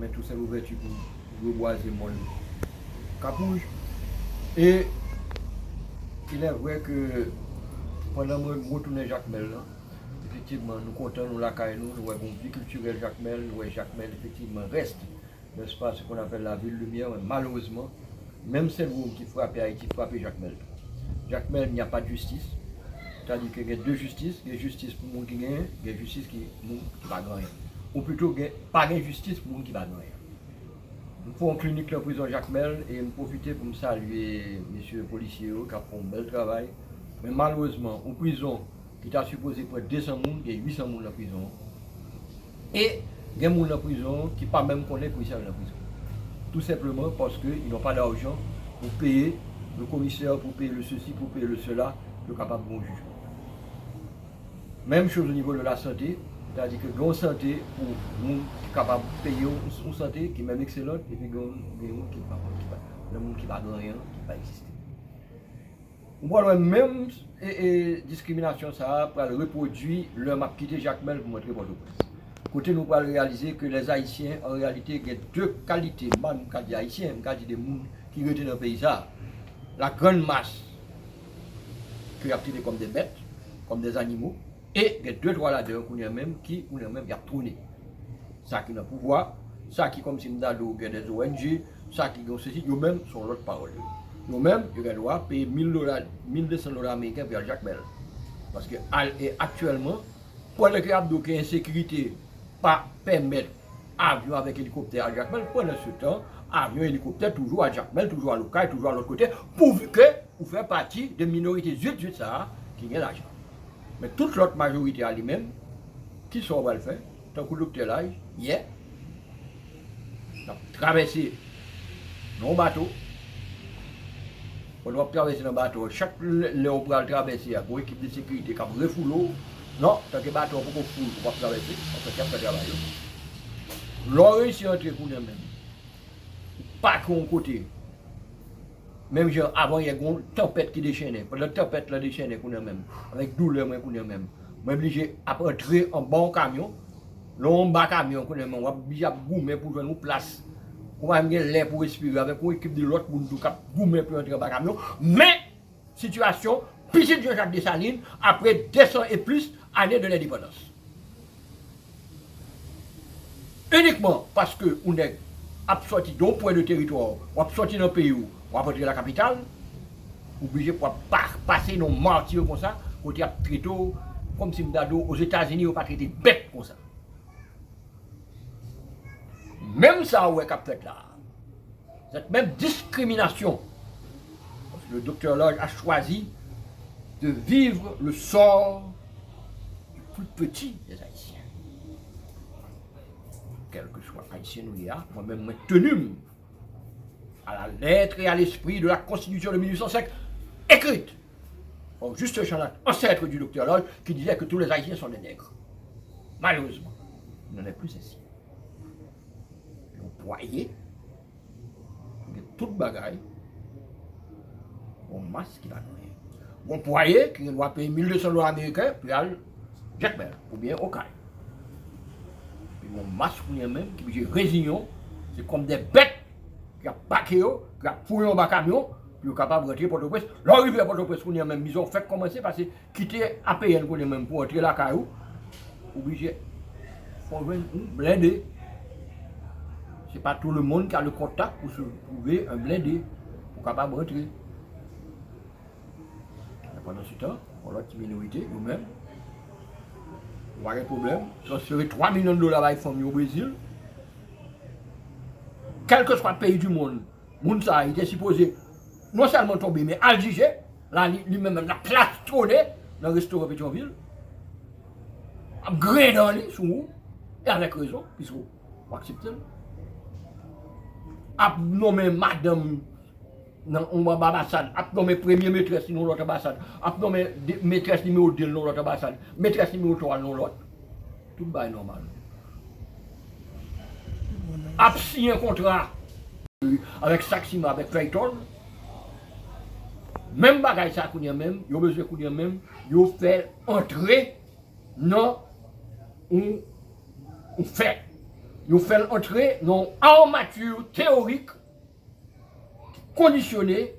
mais tout ça l'ouverture pour reboiser mon capouche. Et il est vrai que pendant que je retourne Jacques Mel, effectivement, nous comptons nous la caille, nous avons vie culturelle Jacques Mel, nous Jacques Mel effectivement reste, n'est-ce pas, ce qu'on appelle la ville lumière, mais malheureusement, même celle qui frappe Haïti, frappe Jacques Mel. Jacques Mel, il n'y a pas de justice. C'est-à-dire qu'il y a deux justices, il y a justice pour les gens qui gagnent, il y a justice qui ne va pas gagner. Ou plutôt, il n'y a pas de justice pour les gens qui ne va gagner. Nous faisons une clinique dans la prison Jacques Mel et je profite pour me saluer messieurs les policiers qui ont fait un bel travail. Mais malheureusement, en prison, qui a supposé près 200 personnes, il y a 800 personnes dans la prison. Et il y a des gens dans la prison qui ne pas même connaître policiers dans la prison. Tout simplement parce qu'ils n'ont pas d'argent pour payer le commissaire, pour payer le ceci, pour payer le cela, pour être capable de bon jugement. Même chose au niveau de la santé, c'est-à-dire que une santé pour nous qui est capable de payer une santé qui est même excellente, et puis il y a des gens qui ne va rien, qui ne va exister. On voit même discrimination, ça pour reproduire le map quitté Jacques Mel pour montrer votre presse. Côté nous allons réaliser que les Haïtiens, en réalité, il y a deux qualités. Moi, je dis Haïtiens, je dis des gens qui sont dans le pays. La grande masse qui a traité comme des bêtes, comme des animaux, et il y a deux droits là-dedans qui ont tourné. Ça qui a le pouvoir, ça qui comme si nous avons des ONG, ça qui ont ceci, eux-mêmes sont l'autre parole. Nous-mêmes, ils ont droit de payer $1,200 américains pour Jacques Mel. Parce que actuellement, pour le cas d'aucune insécurité, pas permettre avion avec hélicoptère à Jacques Mel, pendant ce temps, avion hélicoptère toujours à Jacques Mel, toujours à Locaille, toujours à l'autre côté, pourvu que vous faites partie des minorités zut ça qui ont l'argent. Mais toute l'autre majorité à lui-même, qui sont va le faire, tant que le docteur là, hier, traverser nos bateaux. On doit traverser dans le bateau. Chaque léopard traverser, il y a une équipe de sécurité qui a refoulé l'eau. Non, tant que le bateau pour qu'on foule, on va traverser, on peut faire travail. L'on réussit à entrer pour nous-mêmes. Pas qu'on côté. Même genre, avant, il y a une tempête qui déchaînait. Pendant la tempête la déchaînait pour nous-mêmes. Avec douleur, pour nous-mêmes. On est obligé d'entrer en bon camion. L'on bas camion, on est obligé de goumer pour jouer une place. On va avoir l'air pour respirer avec une équipe de l'autre pour nous goumer pour entrer dans le camion. Mais, situation, piscine de Jacques Dessalines, après 200 et plus années de l'indépendance. Uniquement parce qu'on est sorti d'un point de territoire, on est sorti d'un pays où on va rentrer dans la capitale, obligé pour passer nos martyrs comme ça, on a traité comme si aux États-Unis, on n'a pas traité bête comme ça. Même ça, on est fait là. Cette même discrimination, parce que le docteur Lodge a choisi de vivre le sort du plus petit des Haïtiens. Quel que soit Haïtien ou il y a, moi-même, je suis tenu à la lettre et à l'esprit de la Constitution de 1805, écrite par Juste Chalat, ancêtre du docteur Lodge, qui disait que tous les Haïtiens sont des nègres. Malheureusement, il n'en est plus ainsi. Vous voyez, il y a toute bagaille, on masse qui va gagner. Vous voyez qu'il doit payer $1,200 américains, puis aller Jacques Mel, ou bien au Caille. Puis on masse pour lui-même, qui est résignon, c'est comme des bêtes qui a paqué, qui a fouillé en bas camion, puis sont capables de rentrer Port-au-Prince. L'arrivée à Port-au-Prince pour lui-même, ils ont fait commencer parce que quitter APN pour lui-même pour entrer la caillou, obligé, il faut blindé. Ce n'est pas tout le monde qui a le contact pour se trouver un blindé pour capable de rentrer. Pendant ce temps, pour l'autre minorité, nous-mêmes, on a un problème. Transférer $3 millions à la famille au Brésil. Quel que soit le pays du monde, il était supposé non seulement tomber, mais algiger. Là, lui-même, la plastronné dans le restaurant Pétionville. Gré dans lui, sous nous, et avec raison, puisqu'on accepte. A nommé madame dans l'ambassade, a nommé première maîtresse dans l'autre ambassade, a nommé maîtresse numéro 2 dans l'autre ambassade, maîtresse numéro 3 dans l'autre. Tout est normal. A signé un contrat avec Saxima, avec Clayton. Même bagaille ça qu'on y a même, il y a besoin qu'on y a même, il a fait entrer dans un fait. Nous faisons entrer dans armature théorique conditionnée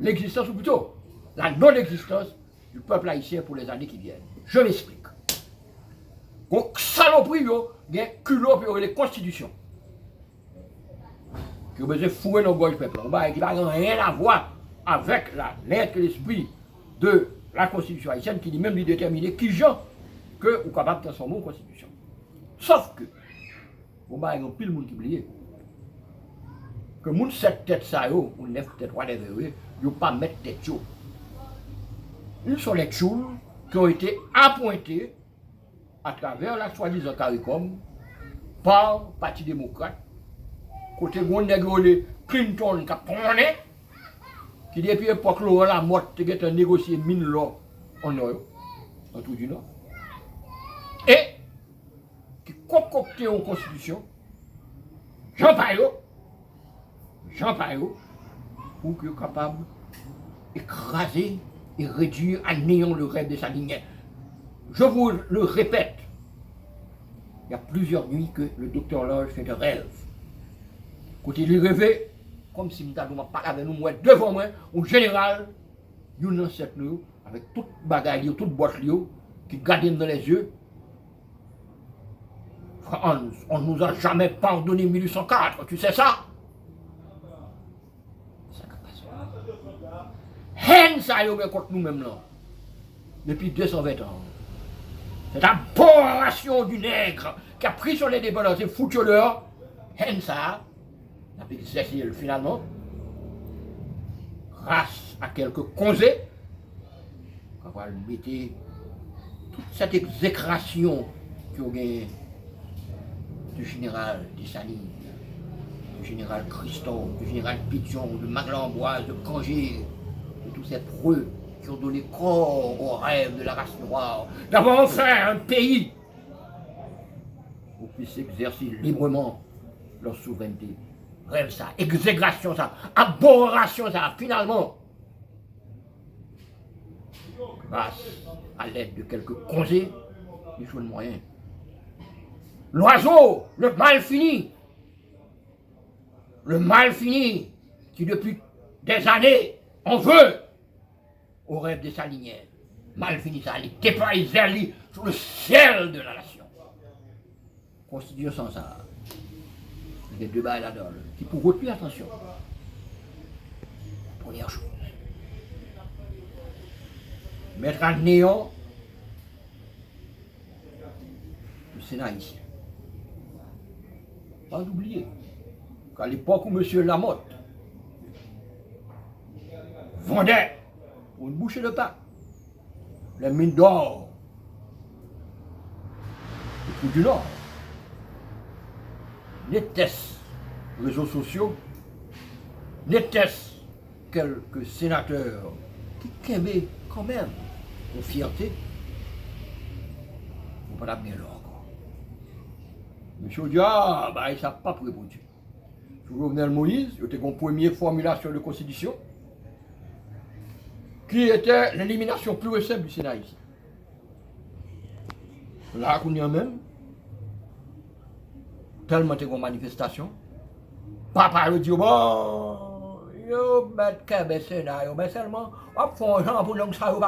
l'existence, ou plutôt la non-existence du peuple haïtien pour les années qui viennent. Je m'explique. Donc, saloperie, il y a culot pour les constitutions. Qui ont besoin de fouer nos gorges peuple. Qui n'a rien à voir avec la lettre et l'esprit de la constitution haïtienne qui dit même lui déterminer qui gens que vous capable de transformer en constitution. Sauf que, il y a pile de monde qui oublie. Que moun 7 têtes ça ou 9 têtes whatever, yo pas mettre tête yo. Ils sont les tchouls qui ont été appointés à travers la soi-disant CARICOM par le Parti démocrate. Côté gon nègre Clinton qui a tourné, qui depuis l'époque Laurent Lamotte qui a négocié mine l'or en or, en tout du Nord. Et qui concocté une constitution, Jean Payot, pour qu'il soit capable d'écraser et réduire à néant le rêve de sa lignée. Je vous le répète, il y a plusieurs nuits que le docteur Lodge fait de rêve. Quand il rêvait, comme si nous n'avions pas avec nous, moi, devant moi, au général, nous ancêtre nous, avec toute bagaille, toute boîte qui gardait dans les yeux. On ne nous a jamais pardonné 1804, tu sais ça? Haine ça y est contre nous-mêmes là. Depuis 220 ans. Cette aboration du nègre qui a pris sur les dépendances et foutu leur. Haine ça. On a exercé finalement. Grâce à quelques conseils. On va mettre toute cette exécration qui a gagné du général Dessani, du général Christophe, du général Pigeon, de Maglamboise, de Cangé. Tous ces preux qui ont donné corps au rêve de la race noire, d'avoir enfin un pays où puisse exercer librement leur souveraineté. Rêve ça, exégration ça, aboration ça, finalement, grâce à l'aide de quelques conseils, il faut le moyen. L'oiseau, le mal fini, qui depuis des années, on veut au rêve de sa lignée. Mal fini ça, il déploie sur le ciel de la nation. Constitution sans ça. Il y a deux balles là-dedans qui pour retenir attention. Première chose. Mettre à néant le Sénat ici. Pas oublier qu'à l'époque où M. Lamotte vendait pour une bouchée de pain les mines d'or du du Nord, n'était-ce réseaux sociaux, n'était-ce quelques sénateurs qui aimaient quand même une fierté, on ne pas bien là encore. Monsieur dit, ah, bah, il ne savent pas pour Dieu. Jovenel Moïse, il était une première formulation de constitution, qui était l'élimination pure et simple du Sénat ici. Là, on y a même, tellement de manifestations, papa lui dit, bon, yo, mettre qu'un Sénat, mais seulement, on fait un genre pour nous, ça, on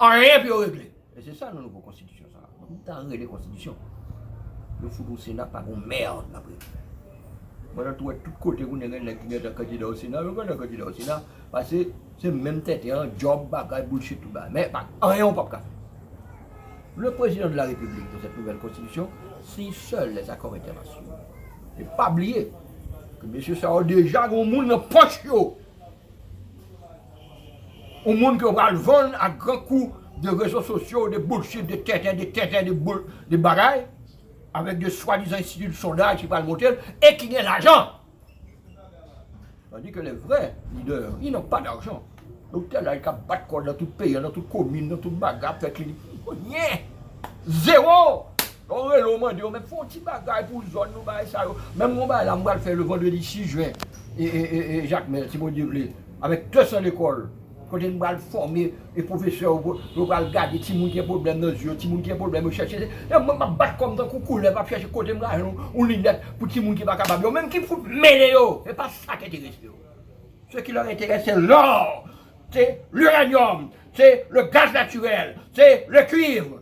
rien pour régler. Et c'est ça, nos nouvelles constitutions, ça. On a réglé les constitutions. Le fout au Sénat, pas une merde, après. Voilà, tout côté, vous n'avez pas de candidat au Sénat, vous avez un candidat au Sénat, parce que c'est même tête, un job, bagaille, bullshit, tout bas. Mais rien, on ne peut pas faire. Le président de la République, de cette nouvelle constitution, si seuls les accords internationaux. Et pas oublier que M. Sao déjà, au monde dans poche, au monde qui va le vendre à grands coups de réseaux sociaux, de bullshit, de tête, de bagailles, avec de soi-disant instituts de sondage qui parlent monter et qui gagnent l'argent. Tandis que les vrais leaders, ils n'ont pas d'argent. Donc, tel là, ils ont battre dans tout pays, dans toute commune, dans toute bagarre, fait clinique. Rien! Zéro! On reloman dit, mais faut un petit bagage pour zone, nous, ça. Même mon bail, là, faire le vendredi 6 juin. Et Jacques Mel, si mon Dieu, avec 200 écoles Quand on va former les professeurs, on va regarder si moun qui a problème dans les yeux, si moun qui a problème, chercher. Je vais battre comme dans le coucou, je vais chercher côté moi, une lunette pour si moun qui va capable. Même qui fout mêler, ce n'est pas ça qui intéresse. Ce qui leur intéresse, c'est l'or, c'est l'uranium, c'est le gaz naturel, c'est le cuivre,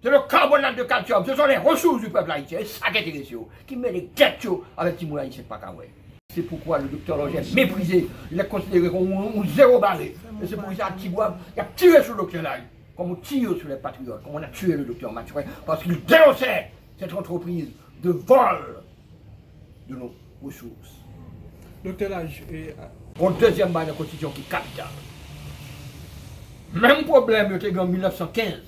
c'est le carbonate de calcium. Ce sont les ressources du peuple haïtien. C'est ça qui intéresse. Qui met les têtes avec les moun haïtien, pas qu'à ouais. C'est pourquoi le docteur Lodge est méprisé, il est considéré comme un zéro barré. Et c'est pour ça qu'il a tiré sur le docteur Lodge, comme on tire sur les patriotes, comme on a tué le docteur Mathurin, parce qu'il dénonçait cette entreprise de vol de nos ressources. Docteur Lodge, Pour le deuxième bail de la Constitution qui est capital. Même problème, il était en 1915,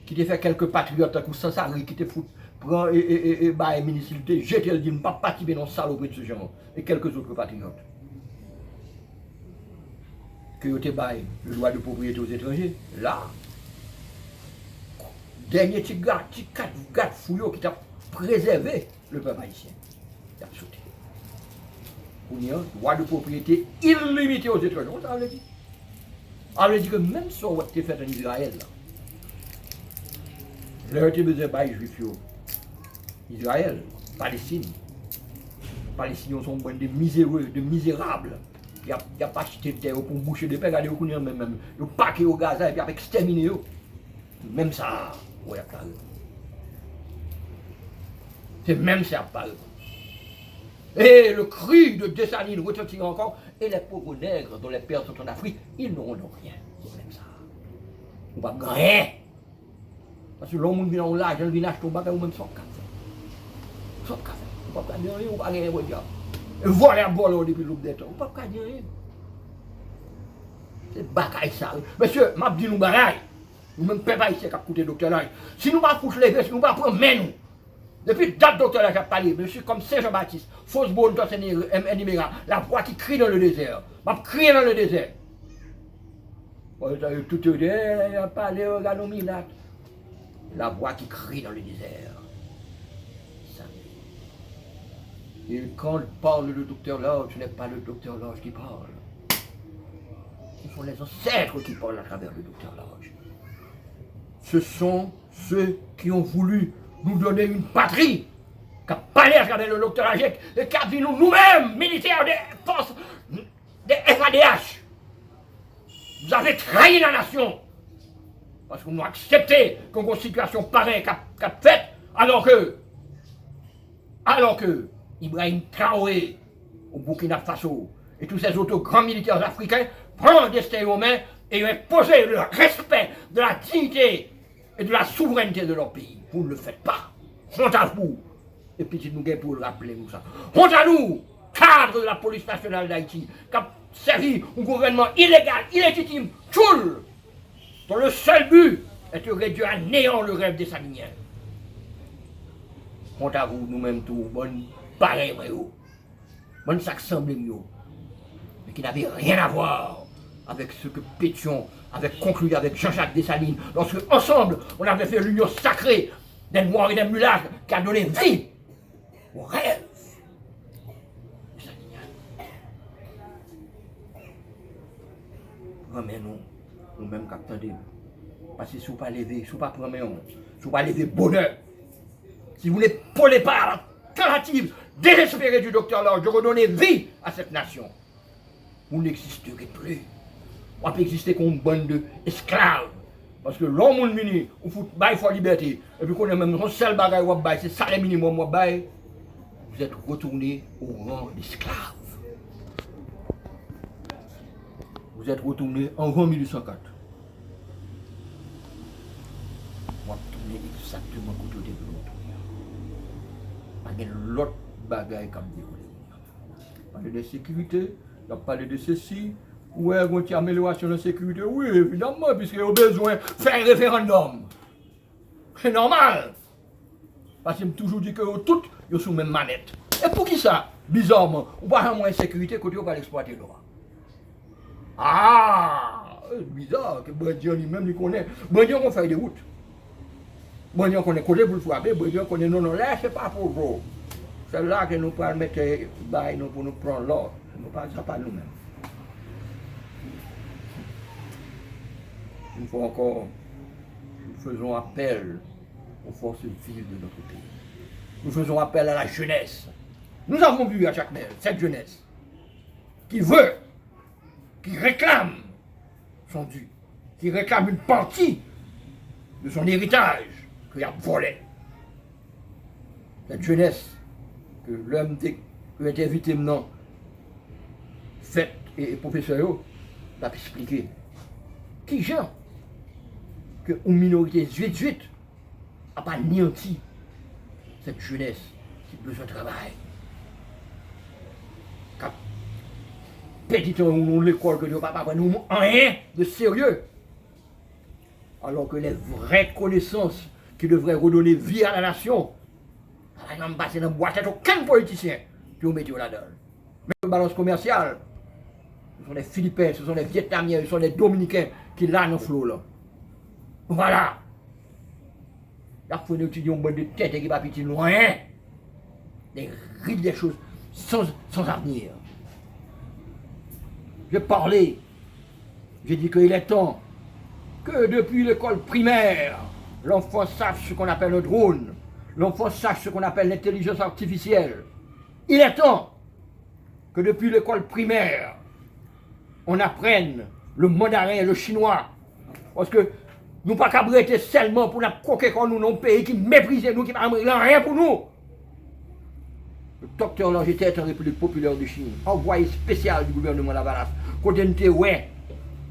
qui a fait quelques patriotes, comme Sansari, qui étaient foutus. Prend et bah municipalité, jeter le dit, ne pas participer dans saloperie de ce genre, et quelques autres patriotes. Que vous avez le droit de propriété aux étrangers, là, dernier petit gars fouillot qui t'a préservé le peuple haïtien. Il a sauté. Pour dire, droit de propriété illimité aux étrangers. Ça veut dire. Ça veut dire que même si on a fait en Israël, là, il a été besoin de bail juif. Israël, Palestine. Les Palestiniens sont des miséreux, des misérables. Il n'y a pas acheté de terre pour boucher des paix, regardez, vous connaissez même. Le paquet au Gaza et puis avec exterminé. Même ça, ouais, pas eux. C'est même ça, pas eux. Et le cri de Dessalines retentit encore, et les pauvres nègres dont les pères sont en Afrique, ils n'auront donc rien. C'est même ça. On va gagner. Parce que l'homme vient en l'âge, il vient acheter au bagage ou même son café. Son café. On ne peut pas gagner rien, on va gagner rien. Et voler à bolo depuis l'aube des temps, on ne peut pas gagner rien. C'est bagaille ça. Monsieur, m'a dit nous bagaille. Nous même pas ici qu'à coûter docteur Lodge. Si nous ne pas foutre les si nous ne pas prendre main nous. Depuis date docteur Lodge a parlé, monsieur comme Saint Jean-Baptiste, fausse bonne Numéra, la voix qui crie dans le désert. M'a crié dans le désert. Tout le monde, il a parlé au Ganominat. La voix qui crie dans le désert. Et quand il parle de docteur Lodge, ce n'est pas le docteur Lodge qui parle. Ce sont les ancêtres qui parlent à travers le docteur Lodge. Ce sont ceux qui ont voulu nous donner une patrie, qui a parlé à travers le docteur Lodge et qui a dit nous-mêmes, militaires des forces des FADH. Vous avez trahi la nation. Parce que nous avons accepté qu'on ait une situation pareille qu'a faite, alors que Ibrahim Traoré au Burkina Faso et tous ces autres grands militaires africains prennent le destin aux mains et ont imposé le respect de la dignité et de la souveraineté de leur pays. Vous ne le faites pas. Honte à vous. Et puis nous gagnons pour le rappeler nous ça. Honte à nous, cadre de la police nationale d'Haïti, qui a servi un gouvernement illégal, illégitime, tchoul, dont le seul but est de réduire à néant le rêve des Saliniens. Honte à vous, nous-mêmes tous, bonne pareil, bonne sac semblé mieux, mais qui n'avait rien à voir avec ce que Pétion avait conclu avec Jean-Jacques Dessalines, lorsque ensemble on avait fait l'union sacrée des Noirs et des Mulâtres qui a donné vie au rêve des Saliniens. Remets-nous, nous-mêmes qui attendons, parce que si vous ne pas lever, si vous ne pas prendre, si vous ne pas lever bonheur, si vous ne prenez pas la tentative désespérée du docteur Lodge de redonner vie à cette nation, vous n'existerez plus. On peut exister comme une bande d'esclaves. Parce que l'homme est venu, on fout bail for liberté, et puis qu'on a même un seul bagage ou bail, c'est ça le minimum ou bail, vous êtes retourné au rang d'esclaves. Vous êtes retourné en rang 1804. On va tourner exactement comme au début de l'autre. L'autre bagaille comme déroulé. On parle de sécurité, on parle de ceci. Ouais, on a une amélioration de la sécurité. Oui, évidemment, puisqu'il y a besoin de faire un référendum. C'est normal. Parce que je toujours dit que toutes sont sous la même manette. Et pour qui ça? Bizarrement, on va avoir moins de sécurité quand on va l'exploiter le droit. Ah, bizarre que Brédion lui-même lui connaît. Brédion on fait des routes. Brédion connaît côté pour le frapper, Brédion connaît non, là c'est pas pour vous. C'est là que nous pouvons mettre bail pour nous prendre l'ordre. Nous ne parlons pas nous-mêmes. une fois encore, nous faisons appel aux forces vives de notre pays. Nous faisons appel à la jeunesse. Nous avons vu à Jacmel cette jeunesse qui veut, qui réclame son dû, qui réclame une partie de son héritage qu'il a volé. Cette jeunesse que l'homme qui était invité maintenant, fait et professeur, l'a expliqué. Qui gens que une minorité 18 n'a pas nianti cette jeunesse qui a besoin de travail. Petit on l'école que nous pas nous rien de sérieux. Alors que les vraies connaissances qui devraient redonner vie à la nation, ça va passer dans la boîte à aucun politicien qui vous mettez là-dedans. Mais la balance commerciale, ce sont les Philippins, ce sont les Vietnamiens, ce sont les Dominicains qui là dans le flot là. Voilà. Il faut nous étudier un bon de tête et qui va petit loin. Des rides des choses sans avenir. J'ai parlé, j'ai dit qu'il est temps que depuis l'école primaire, l'enfant sache ce qu'on appelle le drone, l'enfant sache ce qu'on appelle l'intelligence artificielle. Il est temps que depuis l'école primaire, on apprenne le mandarin et le chinois. Parce que nous ne pouvons pas cabreter seulement pour nous coquer comme nous, nos pays qui méprisent nous, qui n'ont rien pour nous. Le docteur là, j'étais en République populaire de Chine, envoyé spécial du gouvernement de la Valence, côté nous ouais,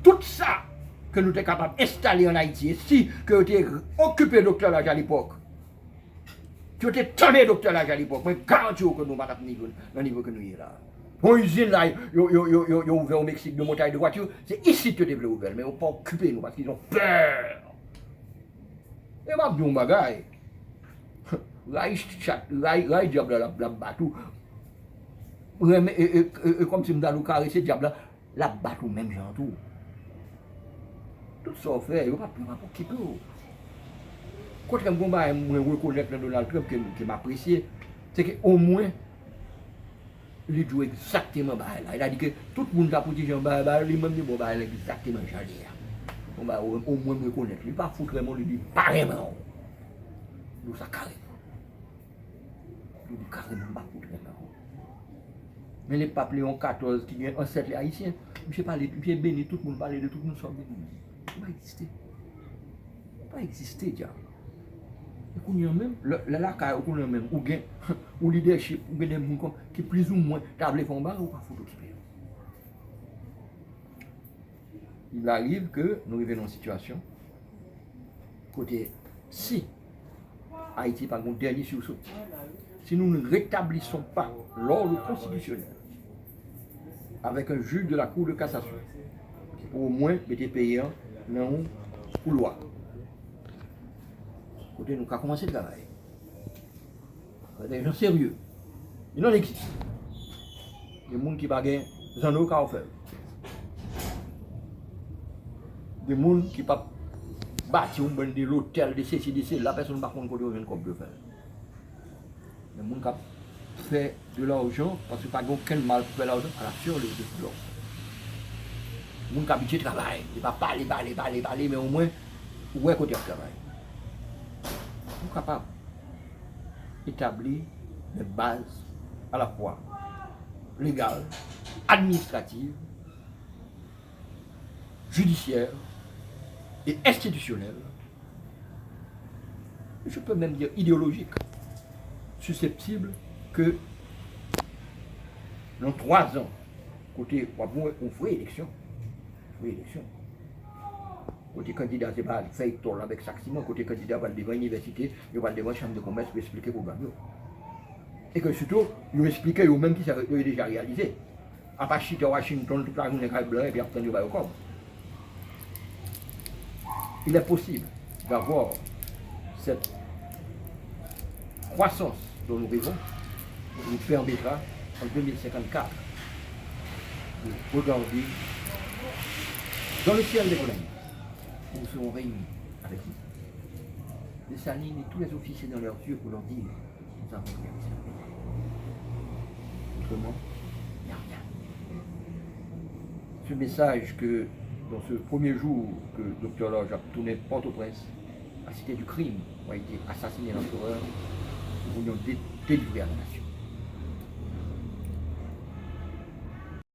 tout ça que nous sommes capables d'installer en Haïti, et si que nous étions occupé docteur Lage à l'époque, tu étais tombé docteur Lage à l'époque, mais garantis que nous ne sommes pas dans le niveau que nous sommes là. Une usine là, ils ont ouvert au Mexique de montagne de voiture, c'est ici que tu devrais ouvrir, mais ils n'ont pas occupé nous parce qu'ils ont peur. Et je vais dire un bagage. Là, diable la batou. Comme si je me caresser diable la batou même genre tout. Tout ça fait, il ne va pas quitter. Quand je reconnais Donald Trump qui m'apprécie, c'est qu'au moins, il joue exactement là. Il a dit que tout le monde a pour dire lui-même dit bon exactement genre. On va au moins me reconnaître. Il ne va pas foutre vraiment, il dit pareillement. Nous ça carrément. Nous dit carrément pas foutre vraiment. Mais les papes Léon XIV qui est ancêtre les Haïtiens, je parle, je béni, tout le monde parle de tout le monde sort de nous. Ça va exister. Ça va exister déjà. Et même, la caille, ou même, ou leadership, ou des gens qui plus ou moins tablent font bas ou pas foutre occupé. Il arrive que nous arrivons dans une situation, côté, si Haïti par un dernier sursaut, si nous ne rétablissons pas l'ordre constitutionnel avec un juge de la Cour de cassation, qui pour au moins mettre payant dans un couloir. Côté nous avons commencé le travail. Des gens sérieux. Il en existe. Des gens qui ne sont pas en train faire. Des gens qui ne sont pas bâtir de l'hôtel, de CCDC, la personne ne va pas contre comme de faire. Des gens qui fait de l'argent parce qu'il n'y a pas aucun mal pour faire l'argent à la sur de l'autre. Des gens qui habituent au travail. Ils ne vont pas parler, mais au moins, où est côté du travail. Nous sommes capables d'établir des bases à la fois légales, administratives, judiciaires et institutionnelles, je peux même dire idéologiques, susceptibles que dans 3 ans, côté on fait élection, côté candidat, c'est pas faire tour avec Saximent, côté candidat va devant l'université, il va devant la chambre de commerce pour expliquer le programme. Et que surtout, ils expliquent eux-mêmes qui ont déjà réalisé. À part chiter à Washington, toute la journée blanc et puis après, ils vont au corps. Il est possible d'avoir cette croissance dont nous rêvons, qui nous permettra en 2054 de regarder dans le ciel de l'économie. Nous serons réunis avec les salines et tous les officiers dans leurs yeux pour leur dire nous avons réalisé. Autrement, il n'y a rien. Ce message que dans ce premier jour que le docteur Lodge a tourné Port-au-Prince, la cité du crime, où a été assassiné l'empereur, nous voulions délivrer à la nation.